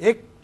1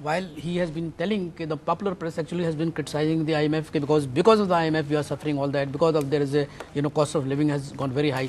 while he has been telling the popular press actually has been criticizing the IMF because of the IMF we are suffering all that, because of there is a cost of living has gone very high.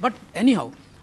But anyhow,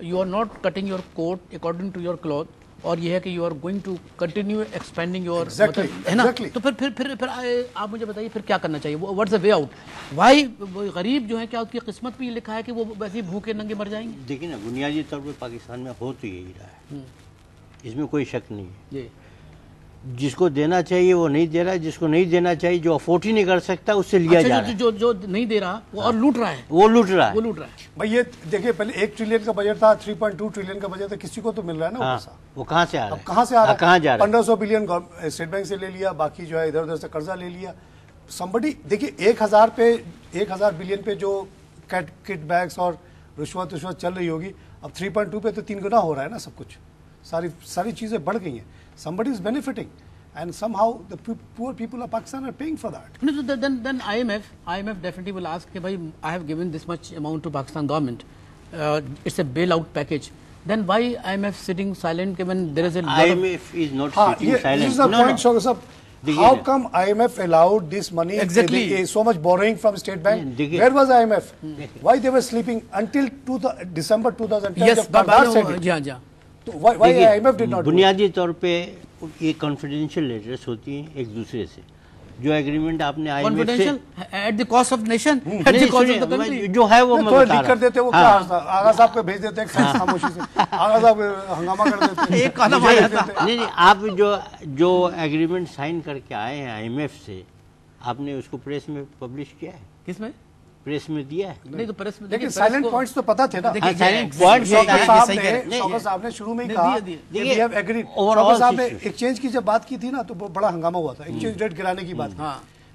you are not cutting your coat according to your cloth, اور یہ ہے کہ you are going to continue expanding your ہے نا, تو پھر آپ مجھے بتائیے پھر کیا کرنا چاہیے, what's the way out? Why غریب جو ہے کیا اس کی قسمت پہ یہ لکھا ہے کہ وہ ویسے ہی بھوکے ننگے مر جائیں گے؟ دیکھیں نا, بنیادی طور پہ پاکستان میں ہو تو یہی رہا ہے, اس میں کوئی شک نہیں ہے. جس کو دینا چاہیے وہ نہیں دے رہا, جس کو نہیں دینا چاہیے جو افورڈ ہی نہیں کر سکتا اس سے لیا جا رہا ہے. جو نہیں دے رہا وہ اور لوٹ رہا ہے, وہ لوٹ رہا ہے. بھائی یہ دیکھیں پہلے 1 ٹریلین کا بجٹ تھا, 3.2 ٹریلین کا بجٹ تھا, کسی کو تو مل رہا ہے نا پیسہ, وہ کہاں سے آ رہا ہے, کہاں سے آ رہا ہے, کہاں جا رہا ہے. 1500 بلین اسٹیٹ بینک سے لے لیا, باقی جو ہے ادھر ادھر سے قرضہ لے لیا. سمبڈی دیکھیے 1000 بلین پہ جو کٹ بیگس اور رشوت چل رہی ہوگی, اب 3.2 پہ تو 3 گنا ہو رہا ہے نا سب کچھ, ساری چیزیں بڑھ گئی ہیں. somebody is benefiting and somehow the poor people of Pakistan are paying for that. No, so then IMF definitely will ask, bhai, I have given this much amount to Pakistan government, it's a bailout package. Then why IMF sitting silent when there is a lot IMF is not sitting silent. This is the point, Shaukat sahab. How come IMF allowed this money, exactly, so much borrowing from State Bank? Where was IMF? Why they were sleeping until December 2010? Yes, but why IMF did not? بنیادی طور پہ یہ confidential letters ہوتی ہیں ایک دوسرے سے, جو ایگریمنٹ آپ نے IMF سے at the cost of nation, at the cost of the country جو ہے وہ میں بتا لکھ کر دیتے, وہ کیا آغا صاحب کو بھیج دیتے ہیں خاموشی سے, آغا صاحب ہنگامہ کر دیتے ہیں, ایک قدم آ جاتا. نہیں, آپ جو ایگریمنٹ سائن کر کے آئے ہیں IMF سے, آپ نے اس کو پریس میں پبلش کیا ہے؟ کس میں پریس میں دیا ہے؟ نہیں تو پریس میں لیکن سائلنٹ پوائنٹس تو پتا تھے نا. سائلنٹ پوائنٹس شوکت صاحب نے شروع میں ہی کہا کہ we have agreed. شوکت صاحب نے ایکسچینج کی جب بات کی تھی نا تو بڑا ہنگامہ ہوا تھا, ایکسچینج ریٹ گرانے کی بات.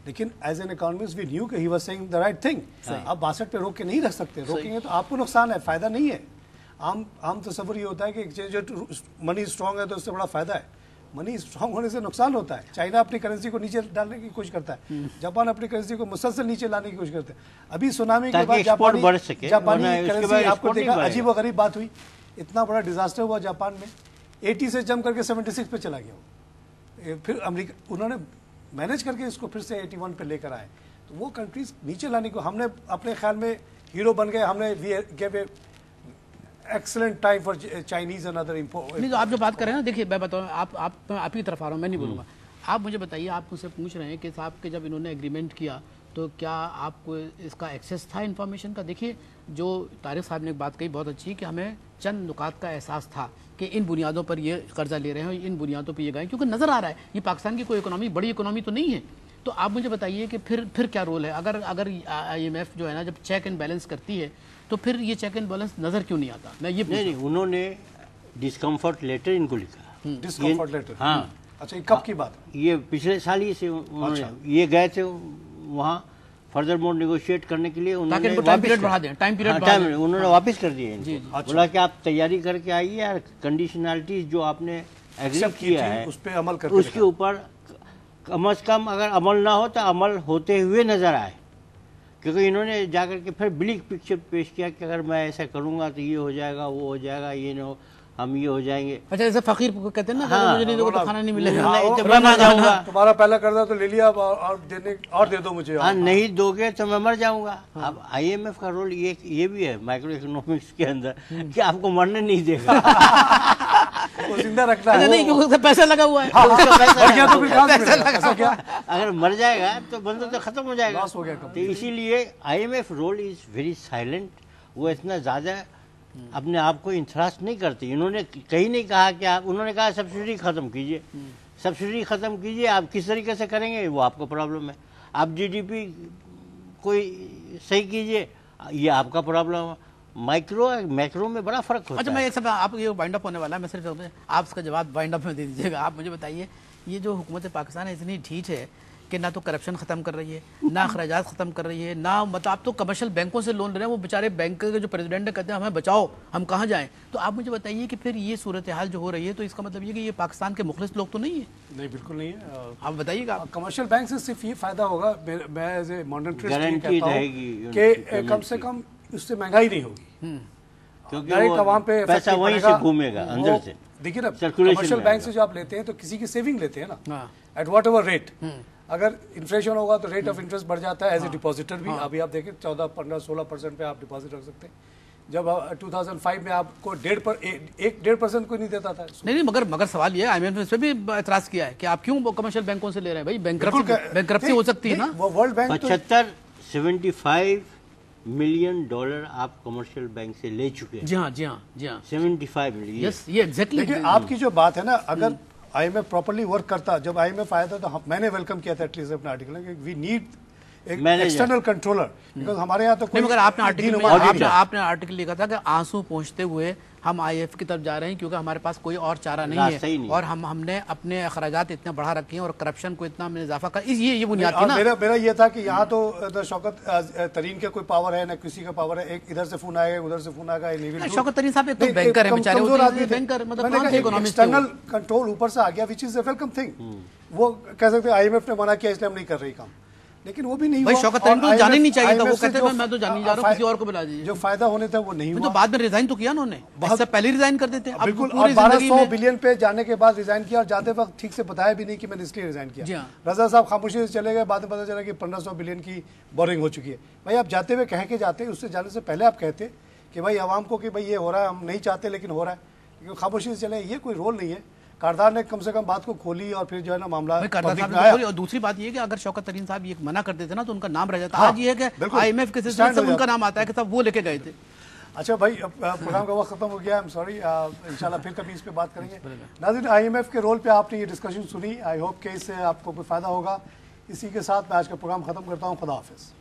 لیکن as an economist we knew کہ he was saying the right thing. آپ 62 پہ روک کے نہیں رکھ سکتے, روکیں گے تو آپ کو نقصان ہے, فائدہ نہیں ہے. عام تصور یہ ہوتا ہے کہ ایکسچینج ریٹ منی اسٹرانگ ہے تو اس سے بڑا فائدہ ہے. منی اسٹرانگ ہونے سے نقصان ہوتا ہے. چائنا اپنی کرنسی کو نیچے ڈالنے کی کوشش کرتا ہے, جاپان اپنی کرنسی کو مسلسل نیچے لانے کی کوشش کرتا ہے. ابھی سونامی کے بعد جاپانی کرنسی آپ کو دیکھا عجیب و غریب بات ہوئی, اتنا بڑا ڈیزاسٹر ہوا جاپان میں, 80 سے جم کر کے 76 پہ چلا گیا. پھر امریکہ انہوں نے مینج کر کے اس کو پھر سے 81 پہ لے کر آئے. تو وہ کنٹریز نیچے لانے کو ہم نے اپنے خیال میں ہیرو بن گئے, ہم نے give a excellent time for Chinese and other import. نہیں تو آپ جو بات کر رہے ہیں نا, دیکھیے میں بتاؤں, آپ کی طرف آ رہا ہوں, میں نہیں بولوں گا. آپ مجھے بتائیے, آپ مجھ سے پوچھ رہے ہیں کہ صاحب کہ جب انہوں نے ایگریمنٹ کیا تو کیا آپ کو اس کا ایکسیس تھا انفارمیشن کا؟ دیکھیے جو طارق صاحب نے ایک بات کہی بہت اچھی کہ ہمیں چند نکات کا احساس تھا کہ ان بنیادوں پر یہ قرضہ لے رہے ہیں, ان بنیادوں پہ یہ گئے, کیونکہ نظر آ رہا ہے یہ پاکستان کی کوئی اکنامی بڑی اکنامی تو نہیں ہے. تو آپ مجھے بتائیے کہ پھر کیا رول ہے اگر IMF جو ہے نا جب چیک اینڈ بیلنس کرتی ہے تو پھر یہ چیک اینڈ بیلنس نظر کیوں نہیں آتا؟ میں یہ نہیں, انہوں نے ڈسکمفرٹ لیٹر ان کو لکھا. ڈسکمفرٹ لیٹر, ہاں. اچھا کب کی بات؟ یہ پچھلے سال ہی سے انہوں نے یہ گئے تھے وہاں فردر مور نیگوشیٹ کرنے کے لیے, انہوں نے واپس کر دیے. بولا کہ آپ تیاری کر کے آئیے اور کنڈیشنالٹیز جو آپ نے ایگری کیا ہے اس پہ عمل کر, اس کے اوپر کم از کم اگر عمل نہ ہو تو عمل ہوتے ہوئے نظر آئے. کیونکہ انہوں نے جا کر کے پھر بلیک پکچر پیش کیا کہ اگر میں ایسا کروں گا تو یہ ہو جائے گا, وہ ہو جائے گا, یہ نہ ہو, ہم یہ ہو جائیں گے. اچھا جیسے فقیر کو کہتے ہیں نا, مجھے نہیں دو تو کھانا نہیں ملے گا, میں نہ جاؤں گا, تمہارا پہلا قرضہ تو لے لیا اور دے دو مجھے, ہاں نہیں دو گے تو میں مر جاؤں گا. اب IMF کا رول یہ بھی ہے مائکرو اکنامکس کے اندر کہ آپ کو مرنے نہیں دے گا, زندہ رکھنا ہے. نہیں کیونکہ اس کا پیسہ لگا ہوا ہے, اگر مر جائے گا تو بندہ تو ختم ہو جائے گا. تو اسی لیے IMF role is very silent. وہ اتنا زیادہ اپنے آپ کو انتراس نہیں کرتے. انہوں نے کہیں نہیں کہا کہ انہوں نے کہا سبسڈی ختم کیجئے, سبسڈی ختم کیجئے. آپ کس طریقے سے کریں گے وہ آپ کا پرابلم ہے. آپ GDP کوئی صحیح کیجئے, یہ آپ کا پرابلم ہے. میکرو میں بڑا فرق ہوتا ہے. اچھا میں ایک سب آپ یہ وائنڈ اپ ہونے والا ہے, میں صرف آپ اس کا جواب وائنڈ اپ میں دے دیجیے گا. آپ مجھے بتائیے, یہ جو حکومت پاکستان ہے اتنی ڈھیٹ ہے کہ نہ تو کرپشن ختم کر رہی ہے, نہ اخراجات ختم کر رہی ہے, نہ مطلب آپ تو کمرشل بینکوں سے لون لے رہے ہیں. وہ بیچارے بینک کے جو پریزیڈنٹ کہتے ہیں ہمیں بچاؤ, ہم کہاں جائیں. تو آپ مجھے بتائیے کہ پھر یہ صورتحال جو ہو رہی ہے تو اس کا مطلب یہ کہ یہ پاکستان کے مخلص لوگ تو نہیں ہیں؟ نہیں بالکل نہیں ہے. آپ بتائیے گا. کمرشل بینک سے صرف یہ فائدہ ہوگا, میں ایز اے مانیٹری کہتا ہوں کہ کم سے کم اس سے مہنگائی نہیں ہوگی. کیونکہ ڈائریکٹ عوام پہ پیسہ وہیں سے گھومے گا اندر سے. دیکھیے نا کمرشل بینک سے جو آپ لیتے ہیں تو کسی کی سیونگ لیتے ہیں نا ایٹ واٹ ایور ریٹ. اگر انفلیشن ہوگا تو ریٹ آف انٹرسٹ بڑھ جاتا ہے ایز اے ڈپازیٹر بھی. ابھی آپ دیکھیں 14, 15, 16% پہ آپ ڈپازٹ رکھ سکتے ہیں. جب 2005 میں آپ کو 1.5% کوئی نہیں دیتا تھا. نہیں مگر سوال یہ ہے آئی ایم ایف نے اس پہ بھی اعتراض کیا ہے کہ آپ کیوں کمرشل بینکوں سے لے رہے ہیں بھائی, بینکرپسی ہو سکتی ہے نا. ورلڈ بینک 75 ملین ڈالر آپ کمرشل بینک سے لے چکے ہیں. جی ہاں 75 ملین. یس یہ ایگزیکٹلی. دیکھیں آپ کی جو بات ہے نا, اگر I M F properly work کرتا, جب آئی ایم ایف آیا تھا تو میں نے ویلکم کیا تھا ایٹ لیسٹ اپنے آرٹیکل میں, we need external controller, because ہمارے یہاں تو کوئی. مگر آپ نے آرٹیکل لکھا تھا کہ آنسو پہنچتے ہوئے ہم آئی ایف کی طرف جا رہے ہیں کیونکہ ہمارے پاس کوئی اور چارہ نہیں ہے, اور ہم نے اپنے اخراجات اتنے بڑھا رکھے ہیں اور کرپشن کو اتنا ہم نے اضافہ کر. یہ بنیاد تھی نا. میرا یہ تھا کہ یہاں تو شوکت ترین کے کوئی پاور ہے نہ کسی کا پاور ہے. ایک ادھر سے فون آئے گا, ادھر سے فون آئے گا. شوکت ترین صاحب ایک تو بینکر ہیں بیچارے, بینکر مطلب ایکسٹرنل کنٹرول اوپر سے آ گیا وچ از اے ویلکم تھنگ. وہ کہہ سکتے آئی ایم ایف نے منع کیا اس لیے ہم نہیں کر رہی کام, لیکن وہ بھی نہیں ہوا. شوکت ترین کو جانے نہیں چاہیے تھا. وہ کہتے ہیں میں تو جانے جا رہا ہوں, کسی اور کو بلا دیجیے. جو فائدہ ہونے تھا وہ نہیں ہوا. تو بعد میں ریزائن تو کیا انہوں نے, اس سے پہلے ریزائن کر دیتے. بالکل, اور 1200 بلین پہ جانے کے بعد ریزائن کیا, اور جاتے وقت ٹھیک سے بتایا بھی نہیں کہ میں نے اس لیے ریزائن کیا. رضا صاحب خاموشی سے چلے گئے, بعد میں پتا چلا کہ 1500 بلین کی بورنگ ہو چکی ہے. بھائی آپ جاتے ہوئے کہہ کے جاتے, اس سے جانے سے پہلے آپ کہتے کہ بھائی عوام کو کہ بھائی یہ ہو رہا ہے, ہم نہیں چاہتے لیکن ہو رہا ہے. کیونکہ خاموشی سے چلے, یہ کوئی رول نہیں ہے. کاردار نے کم سے کم بات کو کھولی اور پھر جو ہے نا معاملہ. اور دوسری بات یہ کہ اگر شوکت ترین صاحب یہ منع کر دیتے نا تو ان کا نام رہ جاتا. آج یہ ہے کہ آئی ایم ایف کے سلسلے سے ان کا نام آتا ہے کہ صاحب وہ لے کے گئے تھے. اچھا بھائی, پروگرام کا وقت ختم ہو گیا, I'm sorry, انشاءاللہ پھر کبھی اس پہ بات کریں گے. ناظرین, آئی ایم ایف کے رول پہ آپ نے یہ ڈسکشن سنی, آئی ہوپ کہ اس سے آپ کو کوئی فائدہ ہوگا. اسی کے ساتھ میں آج کا پروگرام ختم کرتا ہوں. خدا حافظ.